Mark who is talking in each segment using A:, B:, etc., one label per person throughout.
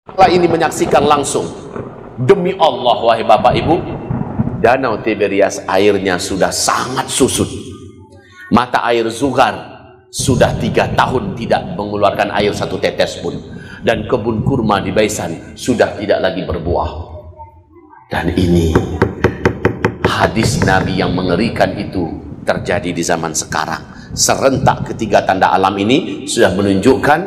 A: Setelah ini menyaksikan langsung, demi Allah wahai Bapak Ibu, Danau Tiberias airnya sudah sangat susut. Mata air Zuhar sudah 3 tahun tidak mengeluarkan air satu tetes pun. Dan kebun kurma di Baisan sudah tidak lagi berbuah. Dan ini hadis Nabi yang mengerikan itu terjadi di zaman sekarang. Serentak ketiga tanda alam ini sudah menunjukkan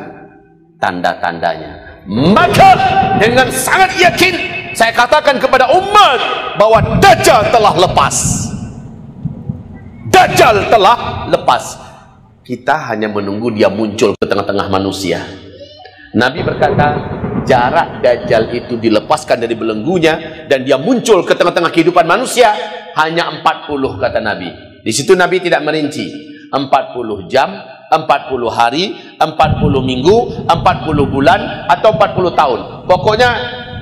A: tanda-tandanya. Maka dengan sangat yakin saya katakan kepada umat bahwa Dajjal telah lepas. Dajjal telah lepas. Kita hanya menunggu dia muncul ke tengah-tengah manusia. Nabi berkata, jarak Dajjal itu dilepaskan dari belenggunya dan dia muncul ke tengah-tengah kehidupan manusia hanya 40, kata Nabi. Di situ Nabi tidak merinci 40 jam, 40 hari, 40 minggu, 40 bulan, atau 40 tahun. Pokoknya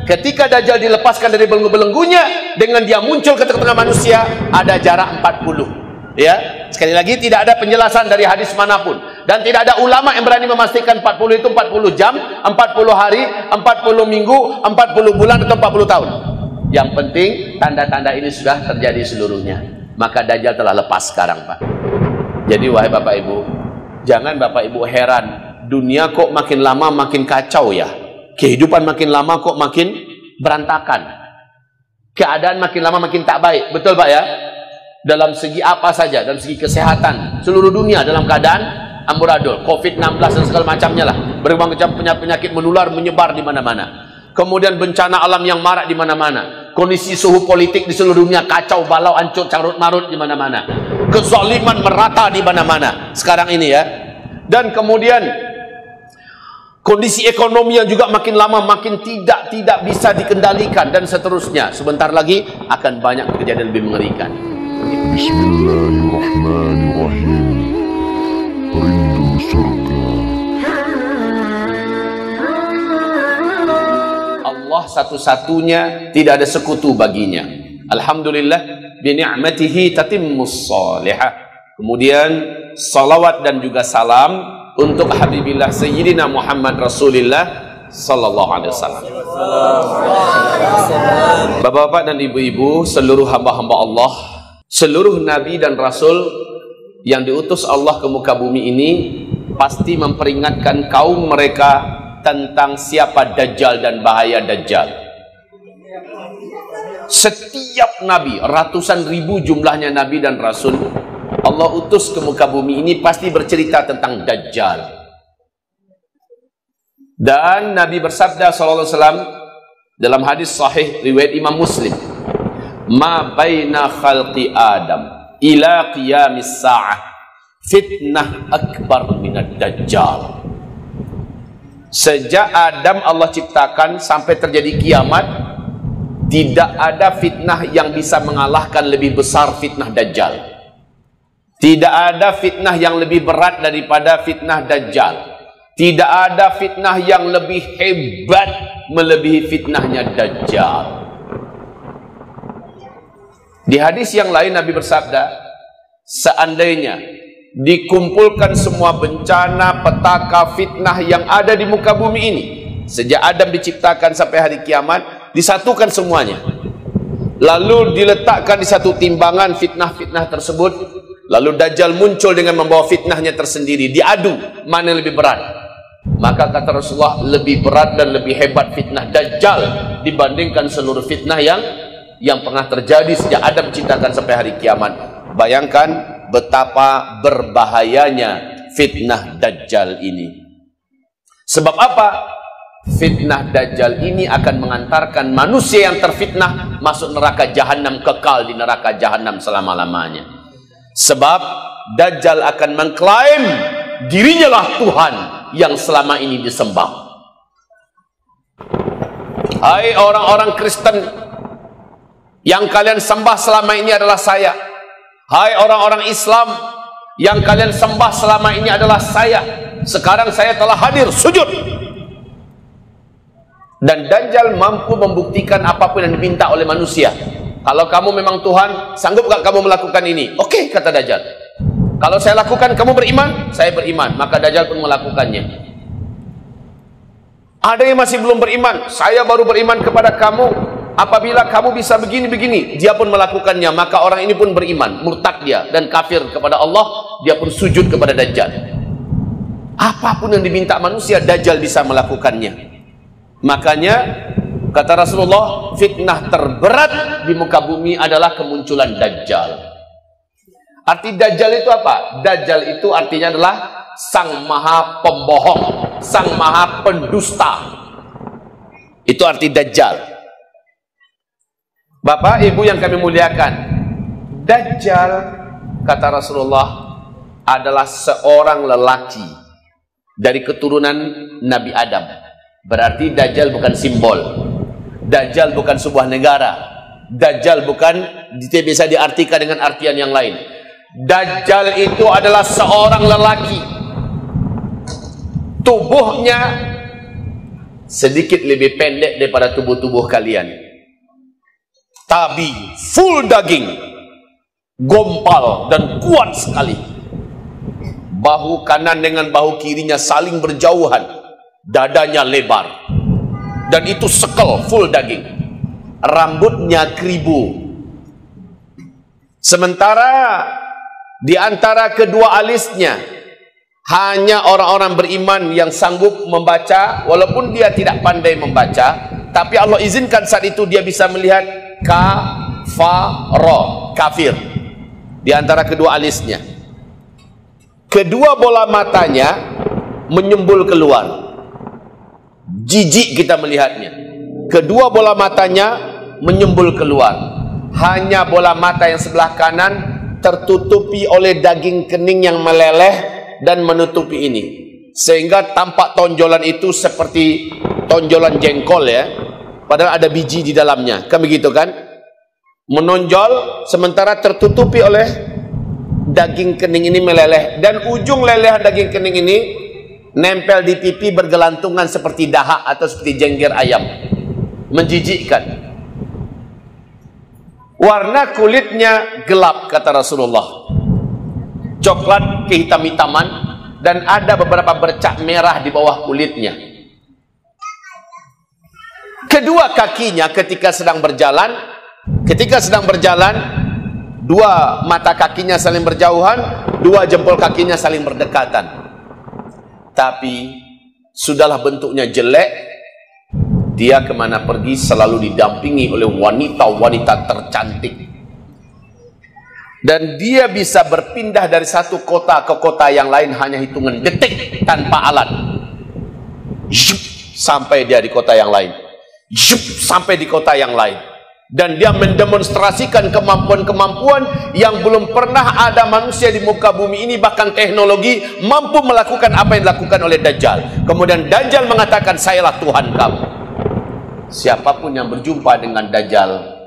A: ketika Dajjal dilepaskan dari belenggu-belenggunya dengan dia muncul ke tengah-tengah manusia ada jarak 40. Ya, sekali lagi tidak ada penjelasan dari hadis manapun dan tidak ada ulama yang berani memastikan 40 itu 40 jam, 40 hari, 40 minggu, 40 bulan atau 40 tahun. Yang penting tanda-tanda ini sudah terjadi seluruhnya. Maka Dajjal telah lepas sekarang, Pak. Jadi wahai Bapak Ibu, jangan Bapak Ibu heran, dunia kok makin lama makin kacau ya. Kehidupan makin lama kok makin berantakan. Keadaan makin lama makin tak baik. Betul Pak ya? Dalam segi apa saja, dalam segi kesehatan, seluruh dunia dalam keadaan amburadul, COVID-19 dan segala macamnya lah, berbagai macam penyakit menular menyebar di mana-mana. Kemudian bencana alam yang marak di mana-mana, kondisi suhu politik di seluruh dunia kacau balau, ancur carut marut di mana-mana, kezaliman merata di mana-mana sekarang ini ya. Dan kemudian kondisi ekonomi yang juga makin lama makin tidak bisa dikendalikan dan seterusnya. Sebentar lagi akan banyak kejadian lebih mengerikan.
B: Bismillahirrahmanirrahim. Rindu surga.
A: Allah satu-satunya, tidak ada sekutu baginya. Alhamdulillah bi ni'matihi tatimmus shalihah. Kemudian salawat dan juga salam untuk Habibillah Sayyidina Muhammad Rasulullah sallallahu alaihi wasallam. Bapak-bapak dan ibu-ibu, seluruh hamba-hamba Allah, seluruh nabi dan rasul yang diutus Allah ke muka bumi ini pasti memperingatkan kaum mereka tentang siapa Dajjal dan bahaya Dajjal. Setiap nabi, ratusan ribu jumlahnya nabi dan rasul Allah utus ke muka bumi ini pasti bercerita tentang Dajjal. Dan Nabi bersabda sallallahu alaihi wasallam dalam hadis sahih riwayat Imam Muslim, ma baina khalqi Adam ila qiyamis sa'ah fitnah akbar minad Dajjal. Sejak Adam Allah ciptakan sampai terjadi kiamat, tidak ada fitnah yang bisa mengalahkan lebih besar fitnah Dajjal. Tidak ada fitnah yang lebih berat daripada fitnah Dajjal. Tidak ada fitnah yang lebih hebat melebihi fitnahnya Dajjal. Di hadis yang lain Nabi bersabda, seandainya dikumpulkan semua bencana, petaka, fitnah yang ada di muka bumi ini, sejak Adam diciptakan sampai hari kiamat, disatukan semuanya, lalu diletakkan di satu timbangan fitnah-fitnah tersebut, lalu Dajjal muncul dengan membawa fitnahnya tersendiri, diadu mana yang lebih berat. Maka kata Rasulullah, lebih berat dan lebih hebat fitnah Dajjal dibandingkan seluruh fitnah yang pernah terjadi sejak Adam diciptakan sampai hari kiamat. Bayangkan betapa berbahayanya fitnah Dajjal ini. Sebab apa? Fitnah Dajjal ini akan mengantarkan manusia yang terfitnah masuk neraka jahanam, kekal di neraka jahanam selama-lamanya. Sebab Dajjal akan mengklaim dirinya lah Tuhan yang selama ini disembah. Hai orang-orang Kristen yang kalian sembah selama ini adalah saya. Hai orang-orang Islam yang kalian sembah selama ini adalah saya. Sekarang saya telah hadir sujud. Dan Dajjal mampu membuktikan apapun yang diminta oleh manusia. Kalau kamu memang Tuhan, sanggup gak kamu melakukan ini? Oke, kata Dajjal. Kalau saya lakukan, kamu beriman? Saya beriman. Maka Dajjal pun melakukannya. Ada yang masih belum beriman. Saya baru beriman kepada kamu apabila kamu bisa begini-begini. Dia pun melakukannya, maka orang ini pun beriman, murtad dia dan kafir kepada Allah, dia pun sujud kepada Dajjal. Apapun yang diminta manusia, Dajjal bisa melakukannya. Makanya kata Rasulullah, fitnah terberat di muka bumi adalah kemunculan Dajjal. Arti Dajjal itu apa? Dajjal itu artinya adalah sang maha pembohong, sang maha pendusta. Itu arti Dajjal. Bapak, Ibu yang kami muliakan, Dajjal, kata Rasulullah, adalah seorang lelaki dari keturunan Nabi Adam. Berarti Dajjal bukan simbol, Dajjal bukan sebuah negara, Dajjal bukan bisa diartikan dengan artian yang lain. Dajjal itu adalah seorang lelaki, tubuhnya sedikit lebih pendek daripada tubuh-tubuh kalian, tapi full daging, gompal dan kuat sekali. Bahu kanan dengan bahu kirinya saling berjauhan, dadanya lebar, dan itu sekel, full daging. Rambutnya keribu. Sementara di antara kedua alisnya hanya orang-orang beriman yang sanggup membaca, walaupun dia tidak pandai membaca, tapi Allah izinkan saat itu dia bisa melihat kafaro, kafir, di antara kedua alisnya. Kedua bola matanya menyembul keluar, jijik kita melihatnya. Kedua bola matanya menyembul keluar. Hanya bola mata yang sebelah kanan tertutupi oleh daging kening yang meleleh dan menutupi ini, sehingga tampak tonjolan itu seperti tonjolan jengkol ya, padahal ada biji di dalamnya, kan begitu kan? Menonjol sementara tertutupi oleh daging kening ini meleleh, dan ujung lelehan daging kening ini nempel di pipi bergelantungan seperti dahak atau seperti jengger ayam. Menjijikkan. Warna kulitnya gelap kata Rasulullah, coklat kehitam-hitaman, dan ada beberapa bercak merah di bawah kulitnya. Kedua kakinya ketika sedang berjalan, dua mata kakinya saling berjauhan, dua jempol kakinya saling berdekatan. Tapi sudahlah bentuknya jelek, dia kemana pergi selalu didampingi oleh wanita-wanita tercantik. Dan dia bisa berpindah dari satu kota ke kota yang lain hanya hitungan detik tanpa alat. Sampai dia di kota yang lain. Sampai di kota yang lain. Dan dia mendemonstrasikan kemampuan-kemampuan yang belum pernah ada manusia di muka bumi ini, bahkan teknologi mampu melakukan apa yang dilakukan oleh Dajjal. Kemudian Dajjal mengatakan, sayalah Tuhan kamu. Siapapun yang berjumpa dengan Dajjal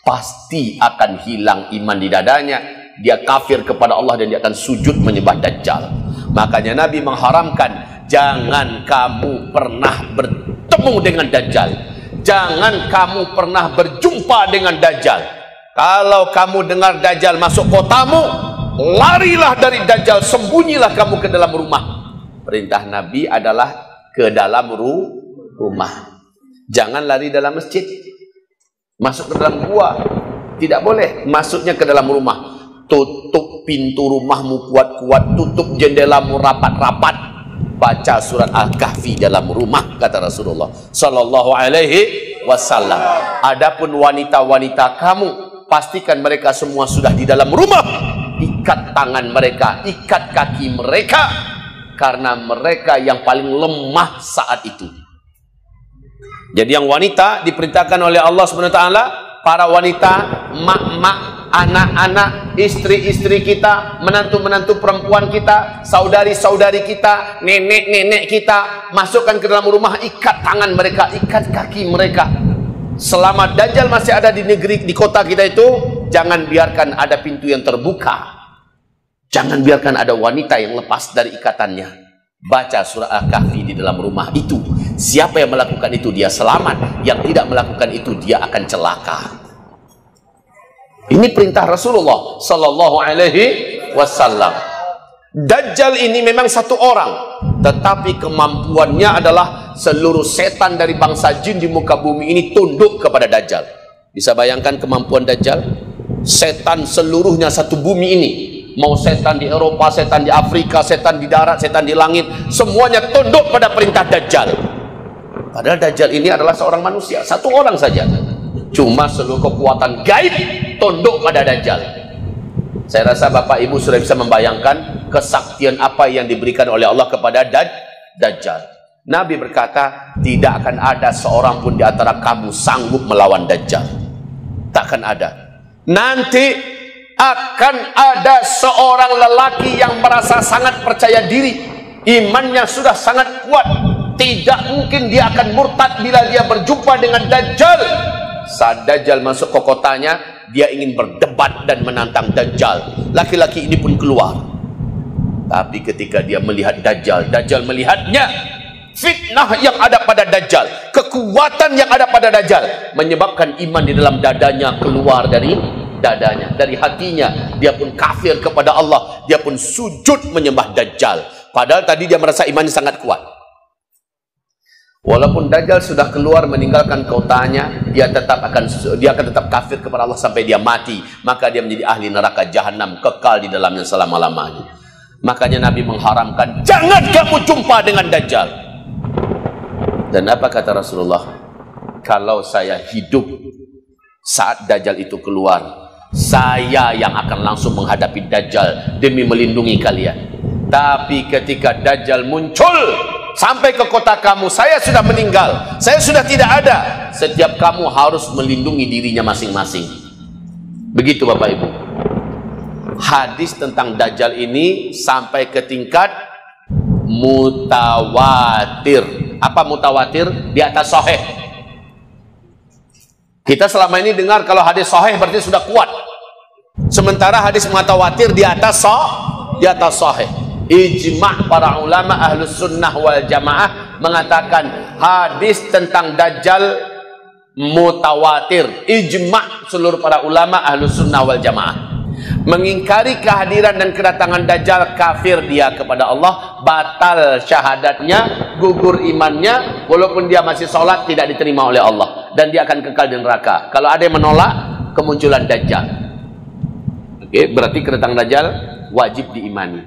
A: pasti akan hilang iman di dadanya, dia kafir kepada Allah dan dia akan sujud menyembah Dajjal. Makanya Nabi mengharamkan, jangan kamu pernah bertemu dengan Dajjal, jangan kamu pernah berjumpa dengan Dajjal. Kalau kamu dengar Dajjal masuk kotamu, larilah dari Dajjal, sembunyilah kamu ke dalam rumah. Perintah Nabi adalah ke dalam rumah. Jangan lari dalam masjid, masuk ke dalam gua, tidak boleh. Masuknya ke dalam rumah, tutup pintu rumahmu kuat-kuat, tutup jendelamu rapat-rapat, baca surat Al-Kahfi dalam rumah, kata Rasulullah sallallahu alaihi wasallam. Adapun wanita-wanita kamu, pastikan mereka semua sudah di dalam rumah. Ikat tangan mereka, ikat kaki mereka, karena mereka yang paling lemah saat itu. Jadi yang wanita diperintahkan oleh Allah SWT, para wanita, mak-mak, anak-anak, istri-istri kita, menantu-menantu perempuan kita, saudari-saudari kita, nenek-nenek kita, masukkan ke dalam rumah, ikat tangan mereka, ikat kaki mereka. Selama Dajjal masih ada di negeri, di kota kita itu, jangan biarkan ada pintu yang terbuka. Jangan biarkan ada wanita yang lepas dari ikatannya. Baca surah Al-Kahfi di dalam rumah itu. Siapa yang melakukan itu dia selamat, yang tidak melakukan itu dia akan celaka. Ini perintah Rasulullah sallallahu alaihi wasallam. Dajjal ini memang satu orang, tetapi kemampuannya adalah seluruh setan dari bangsa jin di muka bumi ini tunduk kepada Dajjal. Bisa bayangkan kemampuan Dajjal? Setan seluruhnya satu bumi ini, mau setan di Eropa, setan di Afrika, setan di darat, setan di langit, semuanya tunduk pada perintah Dajjal. Padahal Dajjal ini adalah seorang manusia, satu orang saja, cuma seluruh kekuatan gaib tunduk pada Dajjal. Saya rasa Bapak Ibu sudah bisa membayangkan kesaktian apa yang diberikan oleh Allah kepada Dajjal. Nabi berkata, tidak akan ada seorang pun di antara kamu sanggup melawan Dajjal. Takkan ada. Nanti akan ada seorang lelaki yang merasa sangat percaya diri, imannya sudah sangat kuat, tidak mungkin dia akan murtad bila dia berjumpa dengan Dajjal. Saat Dajjal masuk ke kotanya, dia ingin berdebat dan menantang Dajjal. Laki-laki ini pun keluar. Tapi ketika dia melihat Dajjal, Dajjal melihatnya. Fitnah yang ada pada Dajjal, kekuatan yang ada pada Dajjal, menyebabkan iman di dalam dadanya keluar dari dadanya, dari hatinya. Dia pun kafir kepada Allah, dia pun sujud menyembah Dajjal. Padahal tadi dia merasa imannya sangat kuat. Walaupun Dajjal sudah keluar meninggalkan kotanya, dia akan tetap kafir kepada Allah sampai dia mati. Maka dia menjadi ahli neraka jahanam, kekal di dalamnya selama-lamanya. Makanya Nabi mengharamkan, jangan kamu jumpa dengan Dajjal. Dan apa kata Rasulullah? Kalau saya hidup saat Dajjal itu keluar, saya yang akan langsung menghadapi Dajjal demi melindungi kalian. Tapi ketika Dajjal muncul sampai ke kota kamu, saya sudah meninggal, saya sudah tidak ada. Setiap kamu harus melindungi dirinya masing-masing. Begitu Bapak Ibu. Hadis tentang Dajjal ini sampai ke tingkat mutawatir. Apa mutawatir? Di atas sahih. Kita selama ini dengar kalau hadis sahih berarti sudah kuat. Sementara hadis mutawatir di atas sahih. Ijma' para ulama ahlus sunnah wal jamaah mengatakan hadis tentang Dajjal mutawatir. Ijma' seluruh para ulama ahlus sunnah wal jamaah. Mengingkari kehadiran dan kedatangan Dajjal, kafir dia kepada Allah, batal syahadatnya, gugur imannya, walaupun dia masih sholat tidak diterima oleh Allah, dan dia akan kekal di neraka. Kalau ada yang menolak kemunculan Dajjal, oke, berarti kedatangan Dajjal wajib diimani.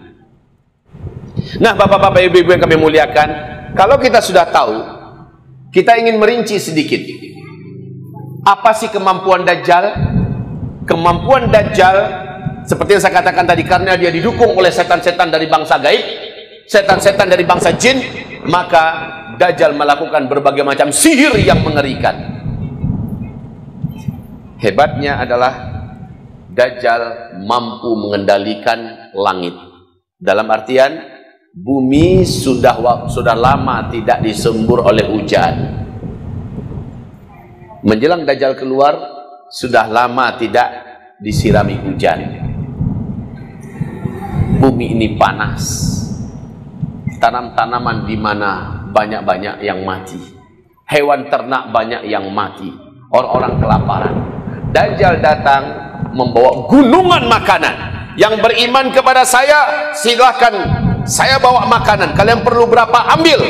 A: Nah, bapak-bapak, ibu-ibu yang kami muliakan, kalau kita sudah tahu, kita ingin merinci sedikit. Apa sih kemampuan Dajjal? Kemampuan Dajjal, seperti yang saya katakan tadi, karena dia didukung oleh setan-setan dari bangsa gaib, setan-setan dari bangsa jin, maka Dajjal melakukan berbagai macam sihir yang mengerikan. Hebatnya adalah Dajjal mampu mengendalikan langit. Dalam artian, bumi sudah lama tidak disembur oleh hujan. Menjelang Dajjal keluar, sudah lama tidak disirami hujan. Bumi ini panas. Tanam-tanaman di mana banyak-banyak yang mati. Hewan ternak banyak yang mati. Orang-orang kelaparan. Dajjal datang membawa gunungan makanan. Yang beriman kepada saya, silahkan saya bawa makanan, kalian perlu berapa ambil.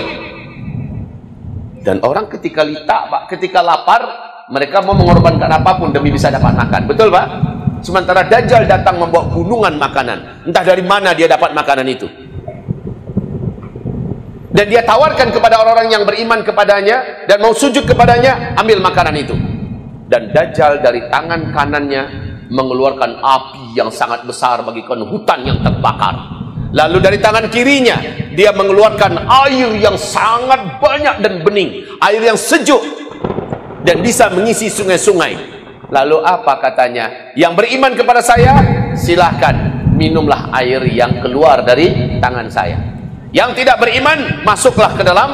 A: Dan orang ketika lapar, mereka mau mengorbankan apapun demi bisa dapat makan. Betul Pak? Sementara Dajjal datang membawa gunungan makanan. Entah dari mana dia dapat makanan itu. Dan dia tawarkan kepada orang-orang yang beriman kepadanya dan mau sujud kepadanya, ambil makanan itu. Dan Dajjal dari tangan kanannya mengeluarkan api yang sangat besar bagikan hutan yang terbakar. Lalu dari tangan kirinya dia mengeluarkan air yang sangat banyak dan bening, air yang sejuk dan bisa mengisi sungai-sungai. Lalu apa katanya? Yang beriman kepada saya, silahkan minumlah air yang keluar dari tangan saya. Yang tidak beriman, masuklah ke dalam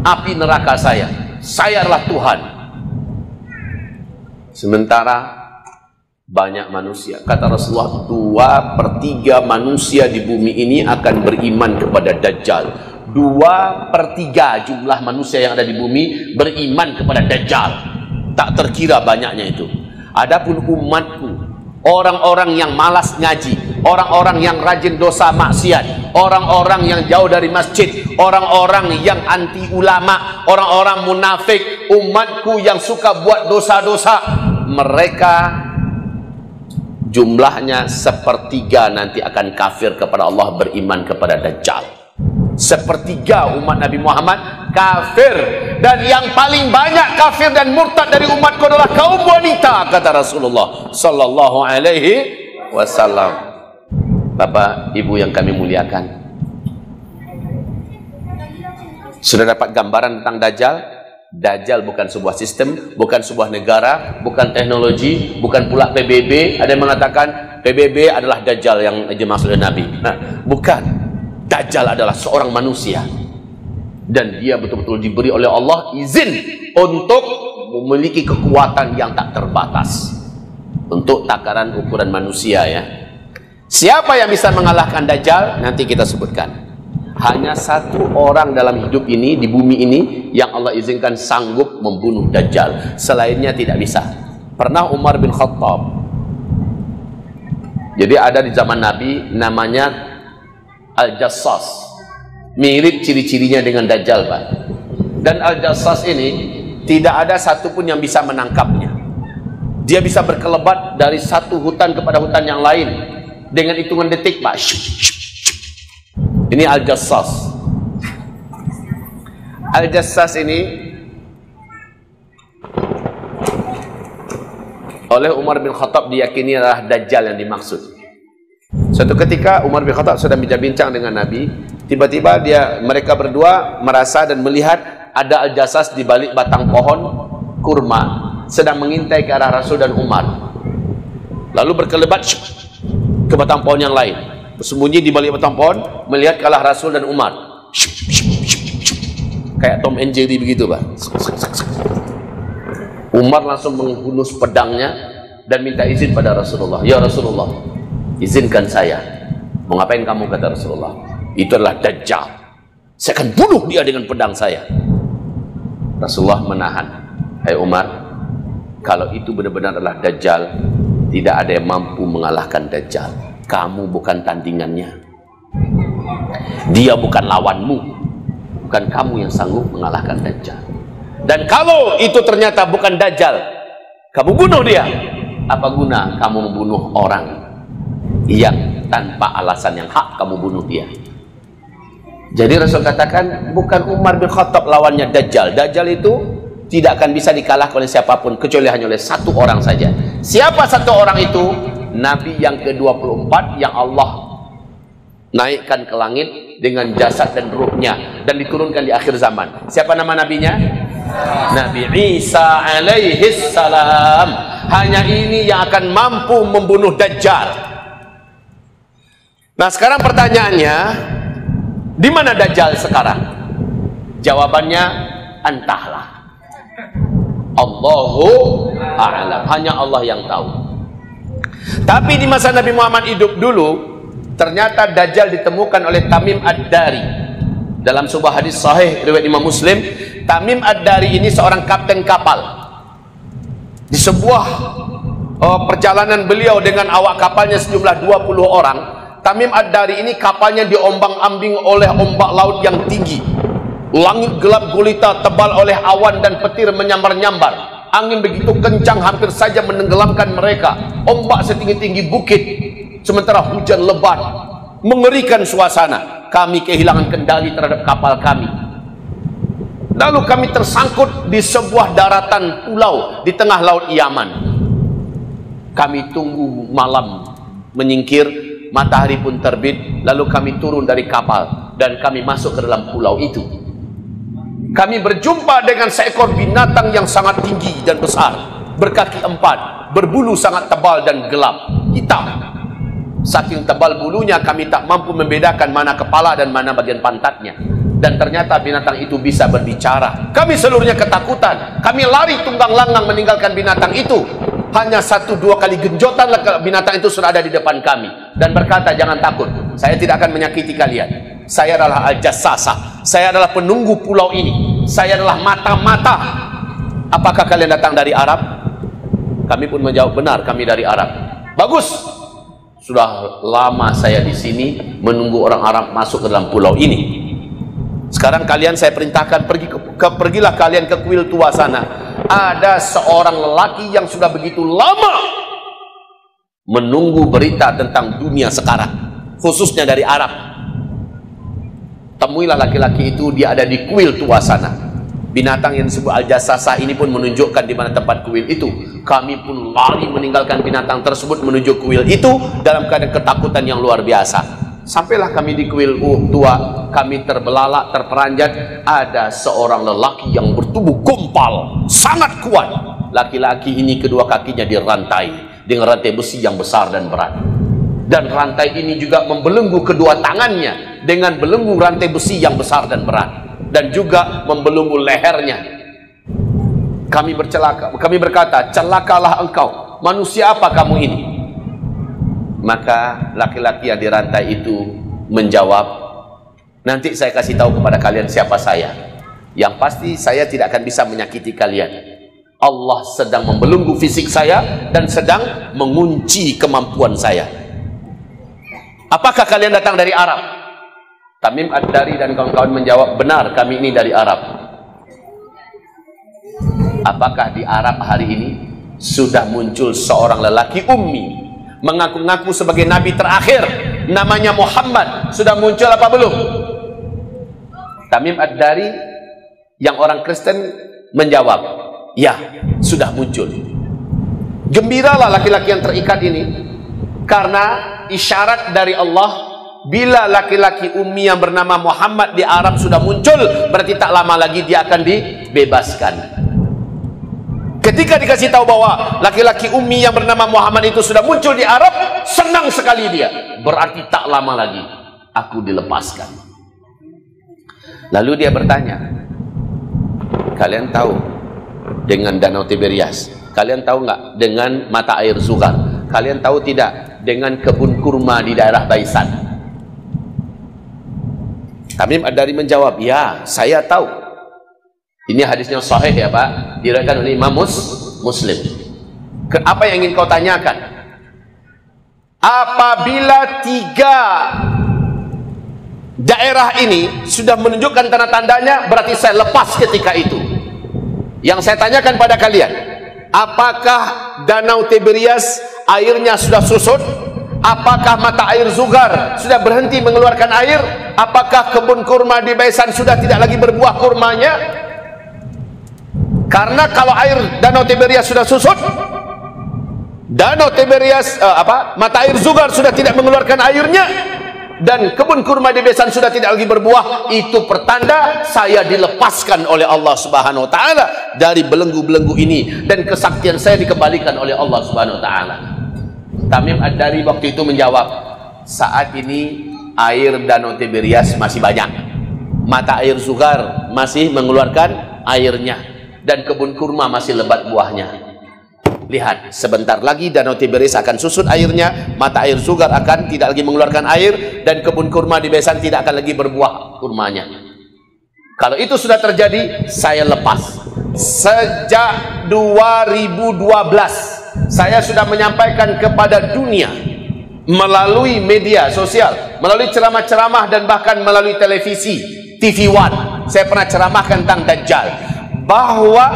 A: api neraka saya. Saya adalah Tuhan. Sementara banyak manusia, kata Rasulullah, 2/3 manusia di bumi ini akan beriman kepada Dajjal. 2/3 jumlah manusia yang ada di bumi beriman kepada Dajjal. Tak terkira banyaknya itu. Adapun umatku, orang-orang yang malas ngaji, orang-orang yang rajin dosa maksiat, orang-orang yang jauh dari masjid, orang-orang yang anti ulama, orang-orang munafik, umatku yang suka buat dosa-dosa, mereka jumlahnya sepertiga nanti akan kafir kepada Allah, beriman kepada Dajjal. Sepertiga umat Nabi Muhammad kafir, dan yang paling banyak kafir dan murtad dari umatku adalah kaum wanita, kata Rasulullah sallallahu alaihi wasallam. Bapak Ibu yang kami muliakan, sudah dapat gambaran tentang Dajjal? Dajjal bukan sebuah sistem, bukan sebuah negara, bukan teknologi, bukan pula PBB. Ada yang mengatakan PBB adalah Dajjal yang dimaksud oleh Nabi. Nah, bukan. Dajjal adalah seorang manusia, dan dia betul-betul diberi oleh Allah izin untuk memiliki kekuatan yang tak terbatas. Untuk takaran ukuran manusia ya. Siapa yang bisa mengalahkan Dajjal? Nanti kita sebutkan. Hanya satu orang dalam hidup ini, di bumi ini, yang Allah izinkan sanggup membunuh Dajjal. Selainnya tidak bisa. Pernah Umar bin Khattab. Jadi ada di zaman Nabi namanya Al-Jassas, mirip ciri-cirinya dengan Dajjal, Pak. Dan Al-Jassas ini tidak ada satupun yang bisa menangkapnya. Dia bisa berkelebat dari satu hutan kepada hutan yang lain dengan hitungan detik, Pak. Ini Al-Jassas. Al-Jassas ini oleh Umar bin Khattab diyakini adalah Dajjal yang dimaksud. Suatu ketika Umar bin Khattab sedang bincang-bincang dengan Nabi, tiba-tiba mereka berdua merasa dan melihat ada Al-Jassas di balik batang pohon kurma, sedang mengintai ke arah Rasul dan Umar. Lalu berkelebat ke batang pohon yang lain, bersembunyi di balik batang pohon, melihat ke arah Rasul dan Umar. Kayak Tom and Jerry begitu, Pak. Umar langsung menghunus pedangnya dan minta izin pada Rasulullah. Ya Rasulullah, izinkan saya. Mau ngapain kamu, kata Rasulullah? Itu adalah Dajjal. Saya akan bunuh dia dengan pedang saya. Rasulullah menahan. Hai Umar, kalau itu benar-benar adalah Dajjal, tidak ada yang mampu mengalahkan Dajjal. Kamu bukan tandingannya. Dia bukan lawanmu. Bukan kamu yang sanggup mengalahkan Dajjal. Dan kalau itu ternyata bukan Dajjal, kamu bunuh dia. Apa guna kamu membunuh orang yang tanpa alasan yang hak kamu bunuh dia? Jadi Rasul katakan, bukan Umar bin Khattab lawannya Dajjal. Dajjal itu tidak akan bisa dikalahkan oleh siapapun kecuali hanya oleh satu orang saja. Siapa satu orang itu? Nabi yang ke-24 yang Allah naikkan ke langit dengan jasad dan ruhnya dan diturunkan di akhir zaman. Siapa nama nabinya? Nabi Isa alaihi salam. Hanya ini yang akan mampu membunuh Dajjal. Nah, sekarang pertanyaannya, di mana Dajjal sekarang? Jawabannya, entahlah. Allahu a'lam. Hanya Allah yang tahu. Tapi di masa Nabi Muhammad hidup dulu, ternyata Dajjal ditemukan oleh Tamim Ad-Dari. Dalam sebuah hadis sahih riwayat Imam Muslim, Tamim Ad-Dari ini seorang kapten kapal. Di sebuah perjalanan beliau dengan awak kapalnya sejumlah 20 orang, Tamim Ad-Dari ini kapalnya diombang-ambing oleh ombak laut yang tinggi. Langit gelap gulita tebal oleh awan dan petir menyambar-nyambar. Angin begitu kencang hampir saja menenggelamkan mereka. Ombak setinggi-tinggi bukit. Sementara hujan lebat. Mengerikan suasana. Kami kehilangan kendali terhadap kapal kami. Lalu kami tersangkut di sebuah daratan pulau di tengah laut Yaman. Kami tunggu malam menyingkir, matahari pun terbit. Lalu kami turun dari kapal dan kami masuk ke dalam pulau itu. Kami berjumpa dengan seekor binatang yang sangat tinggi dan besar, berkaki 4, berbulu sangat tebal dan gelap, hitam. Saking tebal bulunya kami tak mampu membedakan mana kepala dan mana bagian pantatnya. Dan ternyata binatang itu bisa berbicara. Kami seluruhnya ketakutan. Kami lari tunggang langgang meninggalkan binatang itu. Hanya 1-2 kali genjotan binatang itu sudah ada di depan kami dan berkata, jangan takut, saya tidak akan menyakiti kalian. Saya adalah Al-Jassasa. Saya adalah penunggu pulau ini. Saya adalah mata-mata. Apakah kalian datang dari Arab? Kami pun menjawab, benar, kami dari Arab. Bagus. Sudah lama saya di sini menunggu orang Arab masuk ke dalam pulau ini. Sekarang kalian saya perintahkan pergilah kalian ke kuil tua sana. Ada seorang lelaki yang sudah begitu lama menunggu berita tentang dunia sekarang, khususnya dari Arab. Temuilah laki-laki itu, dia ada di kuil tua sana. Binatang yang disebut Al-Jassasah ini pun menunjukkan di mana tempat kuil itu. Kami pun lari meninggalkan binatang tersebut menuju kuil itu dalam keadaan ketakutan yang luar biasa. Sampailah kami di kuil tua, kami terbelalak, terperanjat. Ada seorang lelaki yang bertubuh gompal, sangat kuat. Laki-laki ini kedua kakinya dirantai dengan rantai besi yang besar dan berat. Dan rantai ini juga membelenggu kedua tangannya dengan belenggu rantai besi yang besar dan berat. Dan juga membelenggu lehernya. Kami berkata, celakalah engkau, manusia apa kamu ini? Maka laki-laki yang dirantai itu menjawab, nanti saya kasih tahu kepada kalian siapa saya. Yang pasti saya tidak akan bisa menyakiti kalian. Allah sedang membelenggu fisik saya dan sedang mengunci kemampuan saya. Apakah kalian datang dari Arab? Tamim Ad-Dari dan kawan-kawan menjawab, benar, kami ini dari Arab. Apakah di Arab hari ini sudah muncul seorang lelaki ummi mengaku-ngaku sebagai nabi terakhir, namanya Muhammad, sudah muncul apa belum? Tamim Ad-Dari yang orang Kristen menjawab, ya, sudah muncul. Gembiralah laki-laki yang terikat ini, karena isyarat dari Allah, bila laki-laki ummi yang bernama Muhammad di Arab sudah muncul, berarti tak lama lagi dia akan dibebaskan. Ketika dikasih tahu bahwa laki-laki ummi yang bernama Muhammad itu sudah muncul di Arab, senang sekali dia. Berarti tak lama lagi aku dilepaskan. Lalu dia bertanya, kalian tahu dengan Danau Tiberias? Kalian tahu nggak dengan mata air Zuhar? Kalian tahu tidak dengan kebun kurma di daerah Baisan? Tamim Ad-Dari menjawab, ya, saya tahu. Ini hadisnya sahih ya Pak, diriwayatkan oleh Imam Muslim. Apa yang ingin kau tanyakan? Apabila 3 daerah ini sudah menunjukkan tanda-tandanya, berarti saya lepas ketika itu. Yang saya tanyakan pada kalian, apakah Danau Tiberias airnya sudah susut? Apakah mata air Zuhar sudah berhenti mengeluarkan air? Apakah kebun kurma di Baisan sudah tidak lagi berbuah kurmanya? Karena kalau air Danau Tiberias sudah susut, Danau Tiberias mata air Zuhar sudah tidak mengeluarkan airnya, dan kebun kurma di Baisan sudah tidak lagi berbuah, itu pertanda saya dilepaskan oleh Allah Subhanahu wa taala dari belenggu-belenggu ini, dan kesaktian saya dikembalikan oleh Allah Subhanahu wa taala. Tamim Ad-Dari waktu itu menjawab, saat ini air Danau Tiberias masih banyak, mata air Zuhar masih mengeluarkan airnya, dan kebun kurma masih lebat buahnya. Lihat, sebentar lagi Danau Tiberias akan susut airnya, mata air Zuhar akan tidak lagi mengeluarkan air, dan kebun kurma di Baisan tidak akan lagi berbuah kurmanya. Kalau itu sudah terjadi, saya lepas. Sejak 2012 saya sudah menyampaikan kepada dunia melalui media sosial, melalui ceramah-ceramah, dan bahkan melalui televisi TV One. Saya pernah ceramahkan tentang Dajjal, bahwa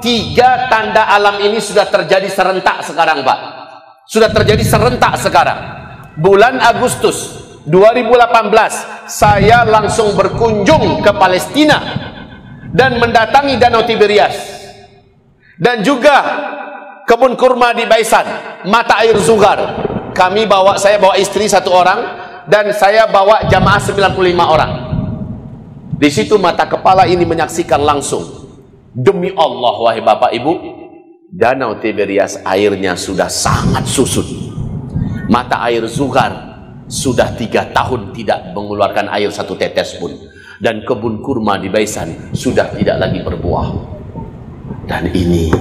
A: 3 tanda alam ini sudah terjadi serentak sekarang Pak. Sudah terjadi serentak sekarang. Bulan Agustus 2018 saya langsung berkunjung ke Palestina dan mendatangi Danau Tiberias, dan juga kebun kurma di Baisan, mata air Zuhar. Saya bawa istri 1 orang, dan saya bawa jamaah 95 orang. Di situ mata kepala ini menyaksikan langsung. Demi Allah, wahai Bapak Ibu, Danau Tiberias airnya sudah sangat susut. Mata air Zuhar sudah 3 tahun tidak mengeluarkan air 1 tetes pun, dan kebun kurma di Baisan sudah tidak lagi berbuah. Dan ini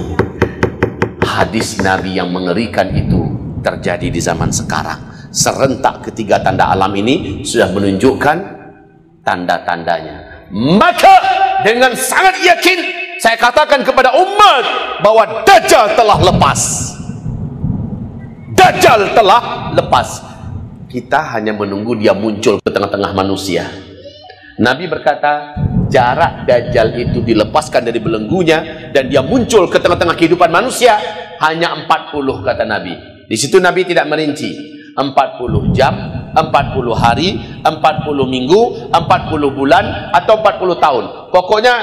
A: hadis Nabi yang mengerikan itu terjadi di zaman sekarang. Serentak ketiga tanda alam ini sudah menunjukkan tanda-tandanya. Maka dengan sangat yakin saya katakan kepada umat bahwa Dajjal telah lepas. Dajjal telah lepas. Kita hanya menunggu dia muncul ke tengah-tengah manusia. Nabi berkata, jarak Dajjal itu dilepaskan dari belenggunya dan dia muncul ke tengah-tengah kehidupan manusia hanya 40, kata Nabi. Di situ Nabi tidak merinci 40 jam, 40 hari, 40 minggu, 40 bulan atau 40 tahun. Pokoknya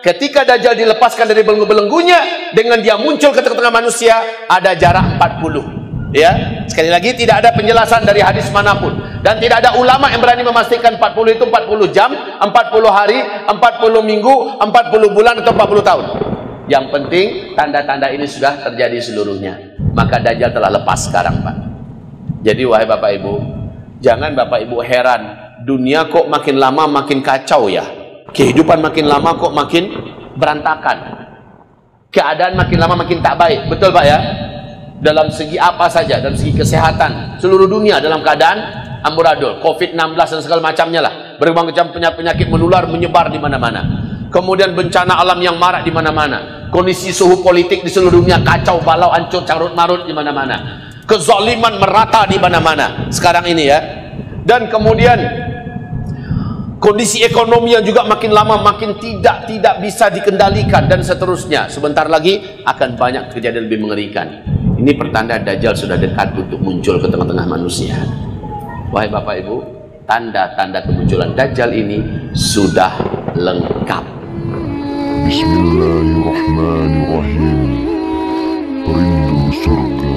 A: ketika Dajjal dilepaskan dari belenggu-belenggunya dengan dia muncul ke tengah-tengah manusia ada jarak 40. Ya, sekali lagi tidak ada penjelasan dari hadis manapun dan tidak ada ulama yang berani memastikan 40 itu 40 jam, 40 hari, 40 minggu, 40 bulan atau 40 tahun. Yang penting tanda-tanda ini sudah terjadi seluruhnya. Maka Dajjal telah lepas sekarang, Pak. Jadi wahai Bapak Ibu, jangan Bapak Ibu heran, dunia kok makin lama makin kacau ya. Kehidupan makin lama kok makin berantakan. Keadaan makin lama makin tak baik. Betul Pak ya? Dalam segi apa saja, dalam segi kesehatan, seluruh dunia dalam keadaan amburadul, COVID-19 dan segala macamnya lah. Berbagai macam penyakit menular menyebar di mana-mana. Kemudian bencana alam yang marak di mana-mana. Kondisi suhu politik di seluruh dunia kacau balau, hancur carut marut di mana-mana. Kezaliman merata di mana-mana sekarang ini ya. Dan kemudian kondisi ekonomi yang juga makin lama makin tidak bisa dikendalikan dan seterusnya. Sebentar lagi akan banyak kejadian lebih mengerikan. Ini pertanda Dajjal sudah dekat untuk muncul ke tengah-tengah manusia. Wahai Bapak Ibu, tanda-tanda kemunculan Dajjal ini sudah lengkap.
B: Bismillahirrahmanirrahim. Rindu surga.